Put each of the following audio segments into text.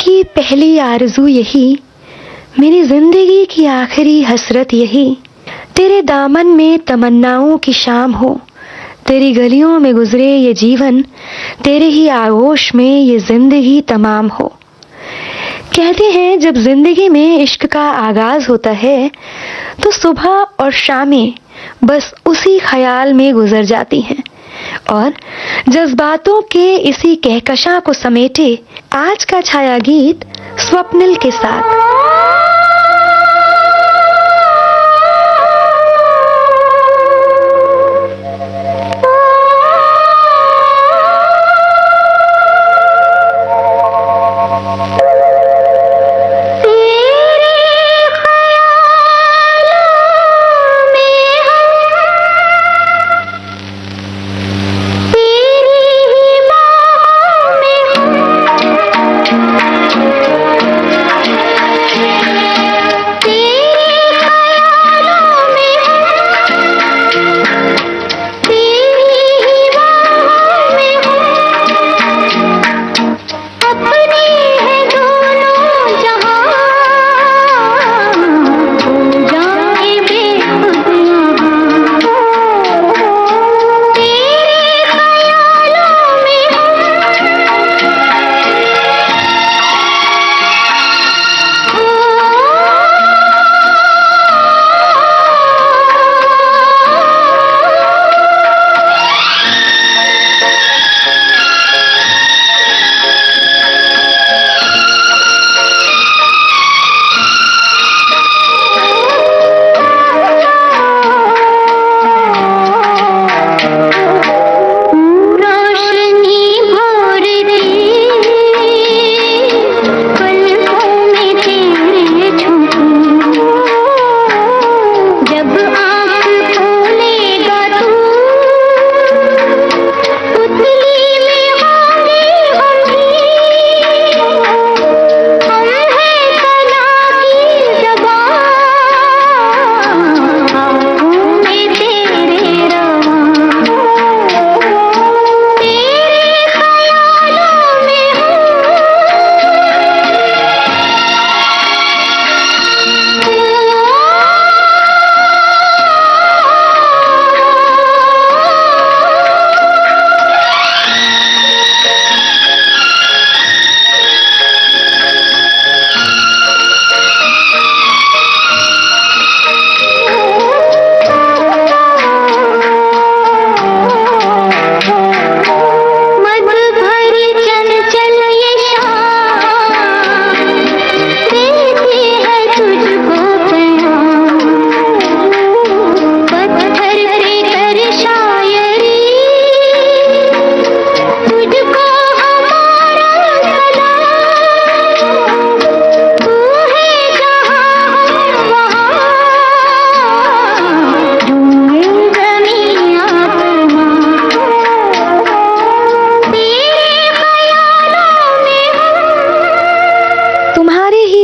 की पहली आरज़ू यही, मेरी जिंदगी की आखिरी हसरत यही, तेरे दामन में तमन्नाओं की शाम हो, तेरी गलियों में गुजरे ये जीवन, तेरे ही आगोश में ये जिंदगी तमाम हो। कहते हैं जब जिंदगी में इश्क का आगाज होता है तो सुबह और शामें बस उसी ख्याल में गुजर जाती हैं, और जज्बातों के इसी कहकशां को समेटे आज का छाया गीत स्वप्निल के साथ।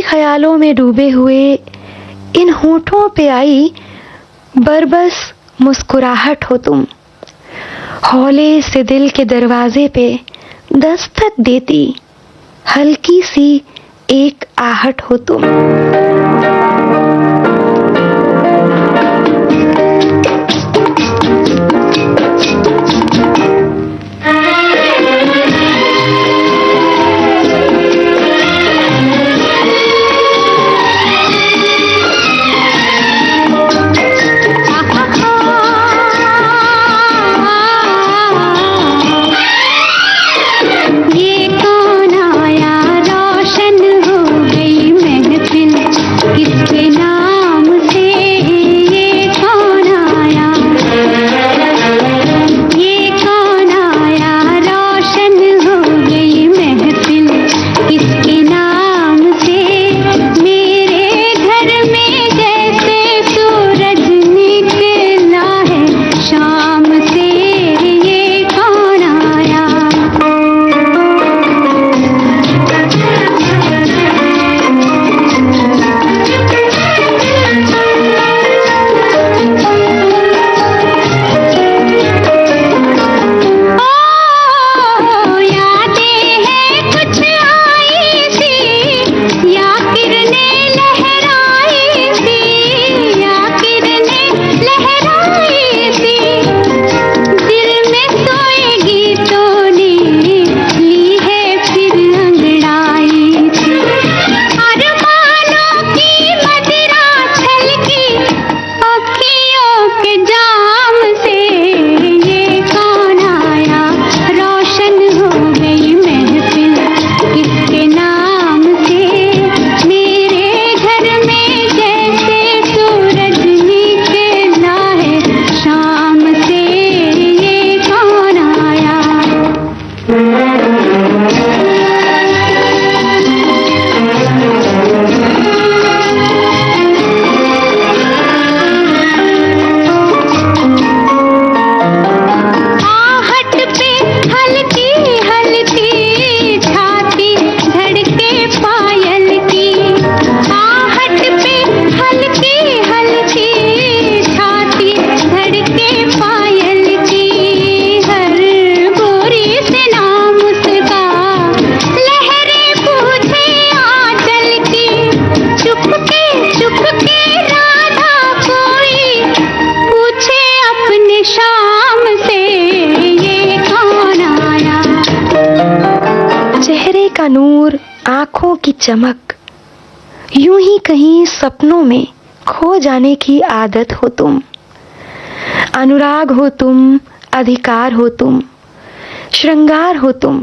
ख्यालों में डूबे हुए इन होठों पे आई बरबस मुस्कुराहट हो तुम, हौले से दिल के दरवाजे पे दस्तक देती हल्की सी एक आहट हो तुम। ये कौन आया, रोशन हो गई महफिल, किसकी चेहरे का नूर, आंखों की चमक, यूं ही कहीं सपनों में खो जाने की आदत हो तुम। अनुराग हो तुम, अधिकार हो तुम, श्रृंगार हो तुम,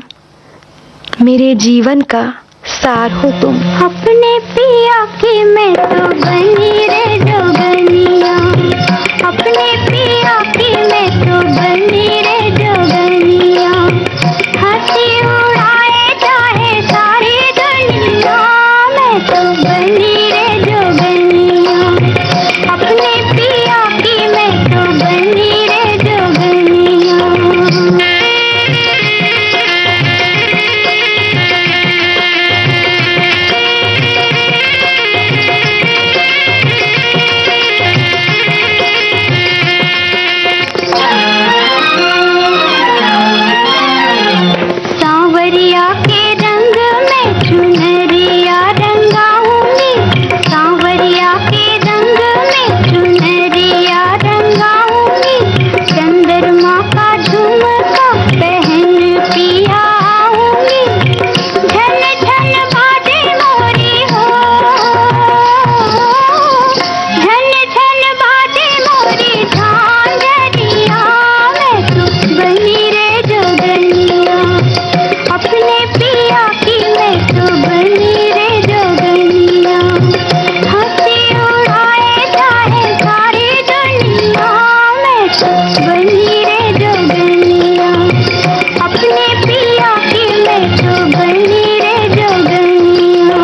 मेरे जीवन का सार हो तुम। अपने पिया की मैं तो बनी रे जोगनिया, अपने पिया की मैं तो बनी रे जोगनिया। हंसी उड़ाए चाहे सारी दुनिया, मैं तो बनी रे जोगनिया। अपने पिया की मैं तो बनी रे जोगनिया। सांवरिया के रंग में चुनरिया रंगाऊंगी, सांवरिया के रंग में चुनरिया रंगाऊंगी। चंद्रमा का झुमका पहन पिया आऊंगी, झन झन बाजे मोरी हो, झन झन बाजे मोरी झांझरिया। मैं तो बनी रे जोगनिया, अपने पिया की मैं तो बनी रे जोगनिया। हंसी उड़ाए चाहे सारी दुनिया, मैं तो बनी रे जोगनिया। अपने पिया की मैं तो बनी रे जोगनिया।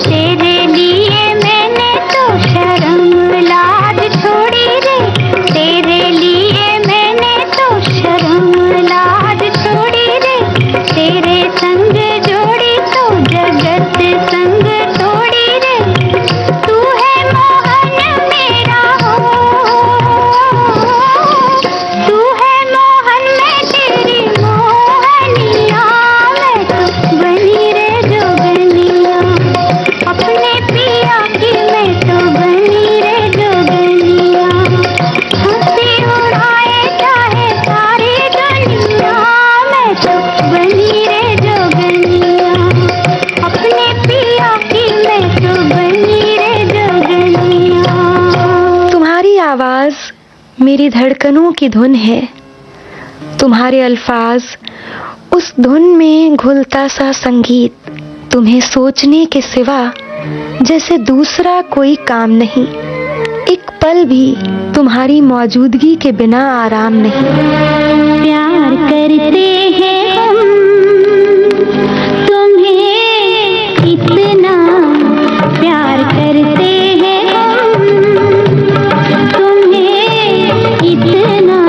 तेरे लिए मैंने तो शर्म लाज छोड़ी रे, तेरे लिए मैंने तो शर्म लाज छोड़ी रे। तेरे संग जोड़ी तो जगत संग तोड़ी रे। तू है मोहन मेरा हो, तू है मोहन मैं तेरी मोहनिया। मैं तो बनी रे जोगनिया, अपने पिया की मैं तो बनी रे जोगनिया। हंसी उड़ाए चाहे सारी दुनिया, मैं तो बनी रे जोगनिया। अपने पिया की मैं तो बनी रे जोगनिया। तुम्हारी आवाज मेरी धड़कनों की धुन है, तुम्हारे अल्फाज उस धुन में घुलता सा संगीत। तुम्हें सोचने के सिवा जैसे दूसरा कोई काम नहीं, एक पल भी तुम्हारी मौजूदगी के बिना आराम नहीं। प्यार करते हैं हम तुम्हें इतना, प्यार करते हैं हम तुम्हें इतना।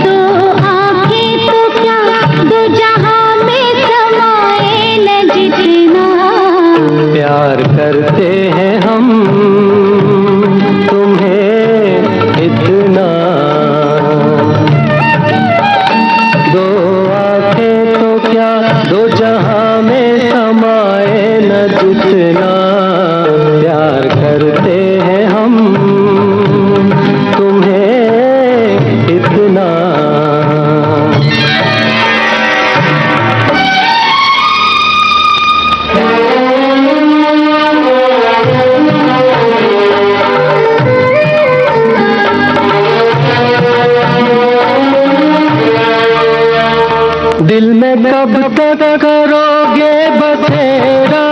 दो आंखें तो क्या दो जहां में समाए न जितना। प्यार करते हैं हम तुम्हें इतना। दो आंखें तो क्या दो जहां में समाए न जितना। प्यार करते हैं हम तुम्हें इतना। दिल में कब तक करोगे बसेरा,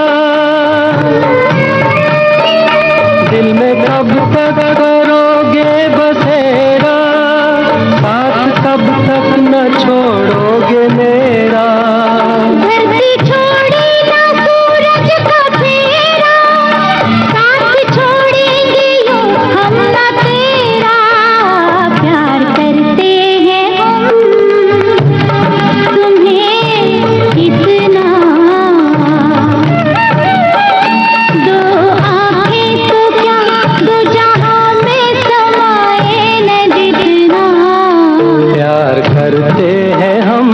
दिल में कब तक करोगे बसेरा। साथ कब तक न छोड़ोगे मेरा। धरती छोड़ी ना सूरज का फेरा, साथ छोड़ेंगे यूं हम ना तेरा। प्यार करते हैं हम तुम्हें इतना। दो आंखें तो क्या दो जहां में समाए न जितना। प्यार करते हैं हम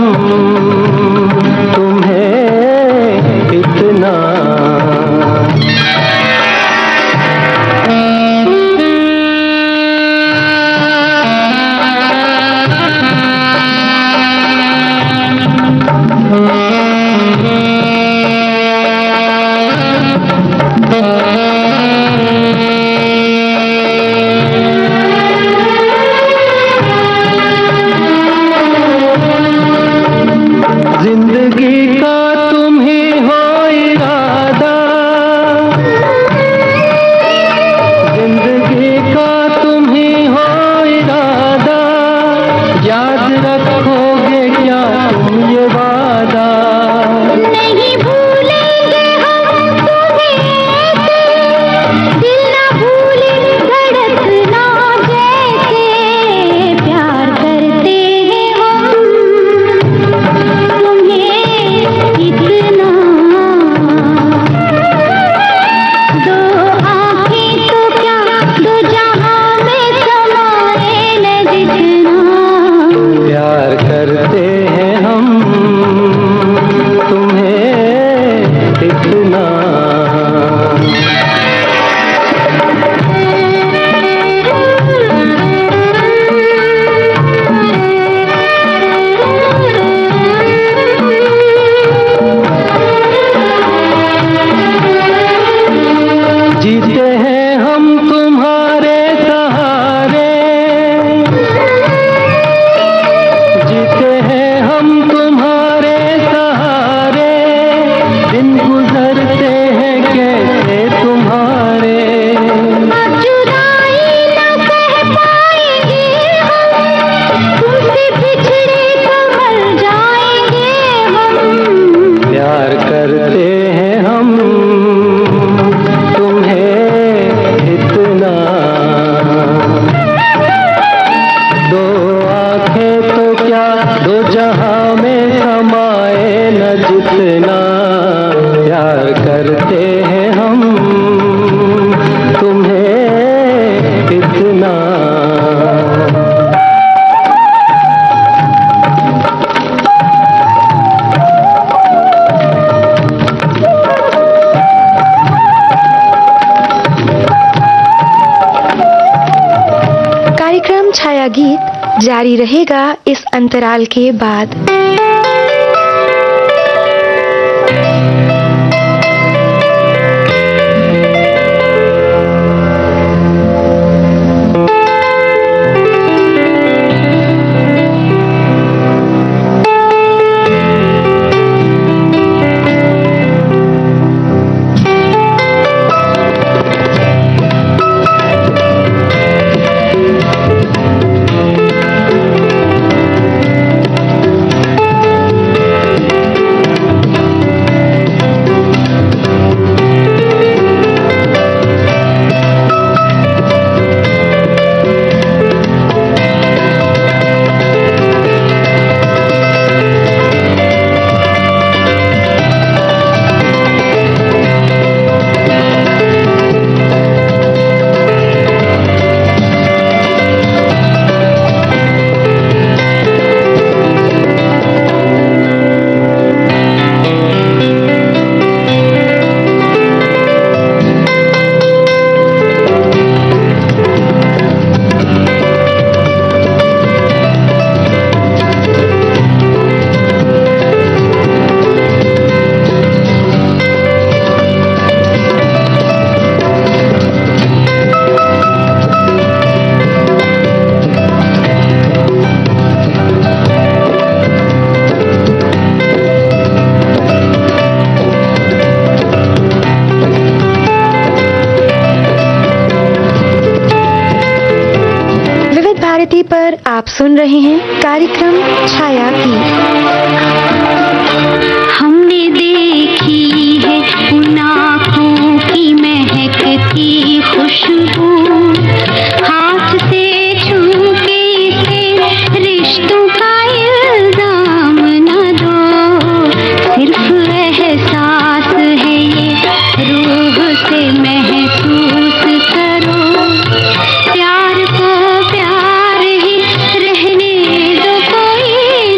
तुम्हें इतना। जिंदगी का तुम ही हो इरादा, जिंदगी का तुम ही हो इरादा, याद रखोगे क्या तुम ये वादा। नहीं भूलेंगे हम तुम्हें ऐसे, दिल ना भूले धड़कना जैसे, प्यार करते हैं हम तुम्हें इतना। दो आँखें तो क्या दो जहां में समाए न जितना। प्यार करते हैं हम तुम्हें इतना। जीते हैं हम तुम्हारे सहारे, जीते हैं हम तुम्हारे सहारे, दिन गुजरते हैं कैसे तुम्हारे। अब जुदाई न सह पाएंगे हम, तुमसे बिछड़े तो मर जाएंगे हम। प्यार करते हैं हम तुम्हें इतना। दो आंखें तो क्या दो जहां में समाए न जितना। प्यार करते हैं हम तुम्हें इतना। कार्यक्रम छाया गीत जारी रहेगा इस अंतराल के बाद। पर आप सुन रहे हैं कार्यक्रम छाया की। हमने देखी है उन आँखों की महकती खुशबू, हाथ से छू के इसे रिश्तों का इल्जाम न दो। सिर्फ एहसास है ये, रूह से महसूस करो। प्यार को प्यार ही रहने दो, कोई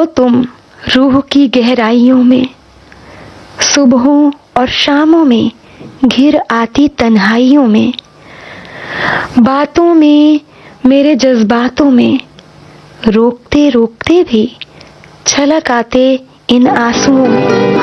हो तुम रूह की गहराइयों में, सुबहों और शामों में घिर आती तन्हाइयों में, बातों में मेरे जज्बातों में, रोकते रोकते भी छलक आते इन आंसुओं में।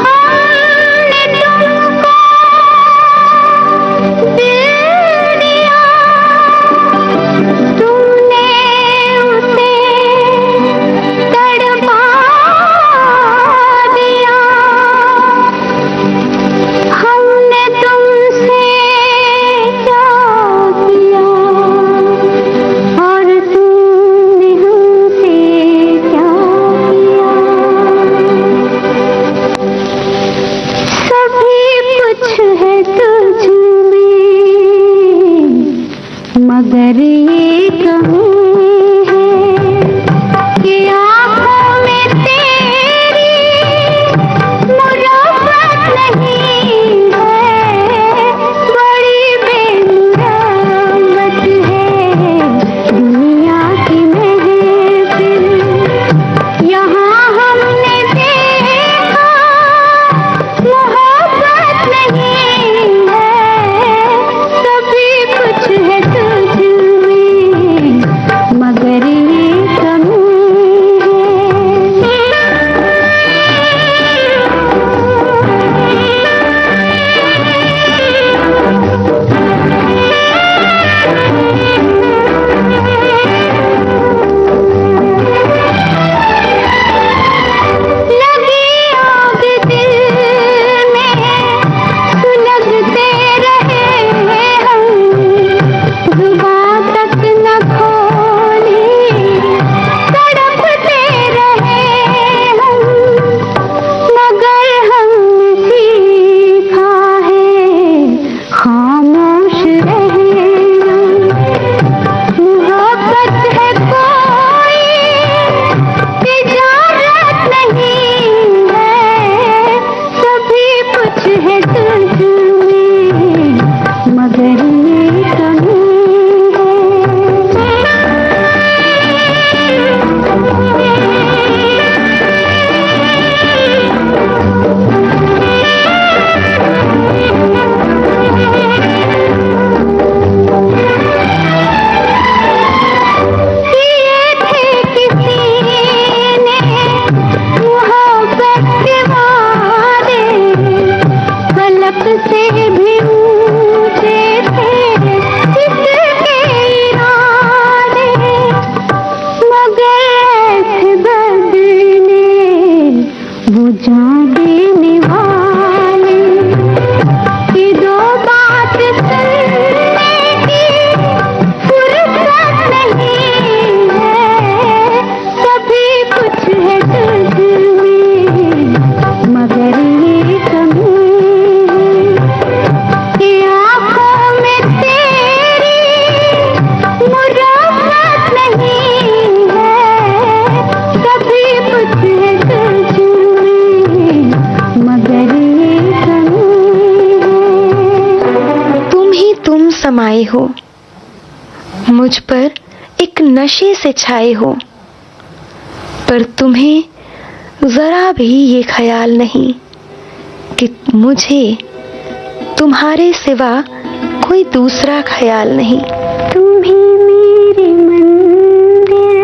मगर ये कमी है कि आँखों में तेरी मुराद नहीं है, बड़ी बेमुराद है दुनिया की महफिल। यहाँ हमने देखा मोहब्बत नहीं है, सभी कुछ है मगर ये कमी लगी आग दिल में सुलगते रहे हम, जुबान तक न खोली तड़पते रहे हम, मगर हमने सीखा है खामोश रहना। मोहब्बत है कोई तिजारत नहीं है, सभी कुछ है तुझ में मगर ये कमी किए थे किसी ने मोहब्बत के वादे, फलक से भी ऊंचे थे इसके इरादे, मगर ऐसे बदले बुझा देने वाले कि दो बात सुनने की फुर्सत नहीं है, सभी कुछ है तुझ में मगर ये कमी है कि आँखों में तेरी मुराद नहीं है, सभी कुछ है तुझ में मगर ये कमी है। तुम ही तुम समाये हो, मुझ पर एक नशे से छाए हो, पर तुम्हें जरा भी ये ख्याल नहीं कि मुझे तुम्हारे सिवा कोई दूसरा ख्याल नहीं। तुम ही मेरे मंदिर,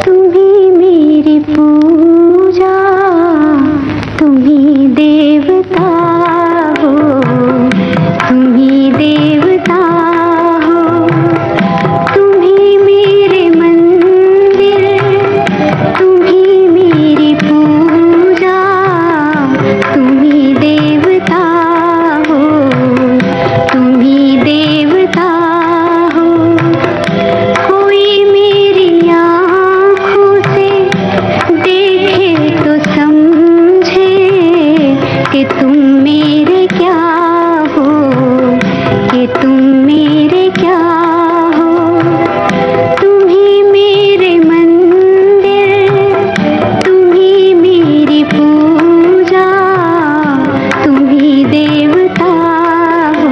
तुम ही मेरी पूजा, तुम ही देवता हो, तुम ही देवता हो, तुम ही मेरे मंदिर, तुम ही मेरी पूजा, तुम ही देवता हो, तुम ही देवता हो। कोई मेरी आँखों से देखे तो समझे कि तुम मेरे क्या हो, कि तुम मेरे क्या हो। तुम ही मेरे मंदिर, तुम ही मेरी पूजा, तुम ही देवता हो,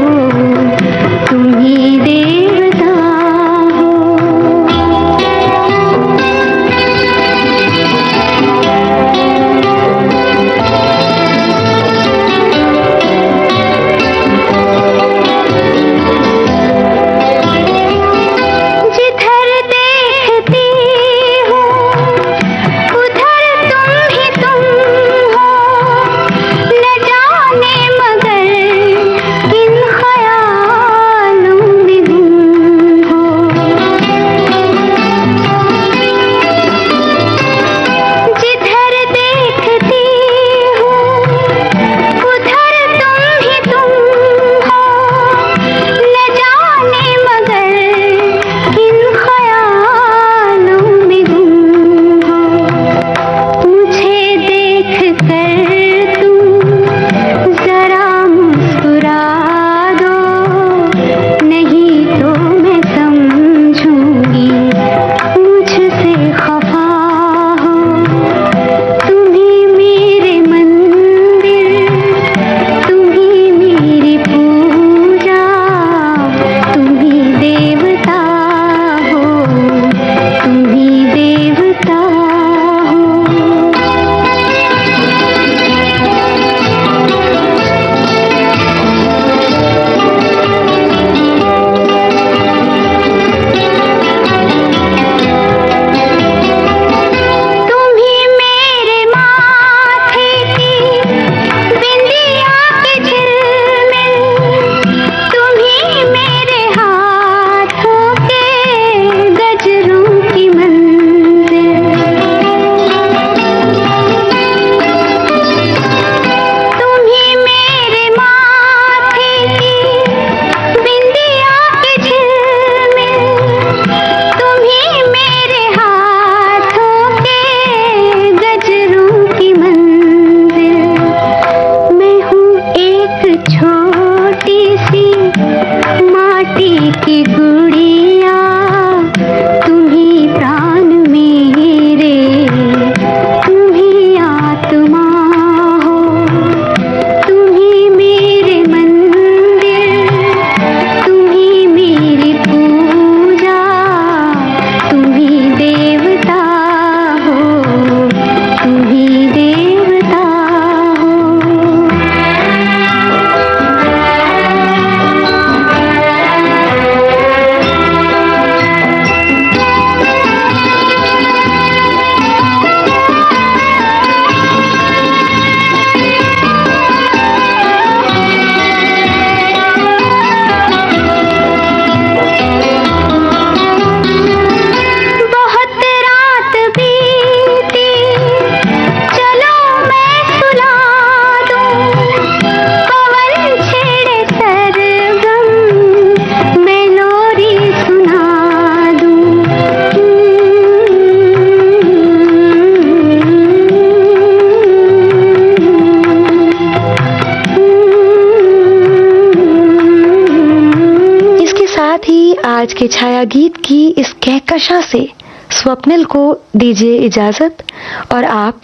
तुम ही देवता हो। मेरी गुड़िया तुम्ही प्राण मेरे, तुम्ही आत्मा हो, तुम्ही मेरे मंदिर, तुम्ही मेरी पूजा, तुम्ही देवता हो, तुम्ही देवता हो। बहुत रात बीती, चलो मैं सुला दूं, पवन छेड़े सरगम, मैं लोरी सुना दूं। इसके साथ ही आज के छाया गीत की इस कहकशा से स्वप्निल को दीजिए इजाजत और आप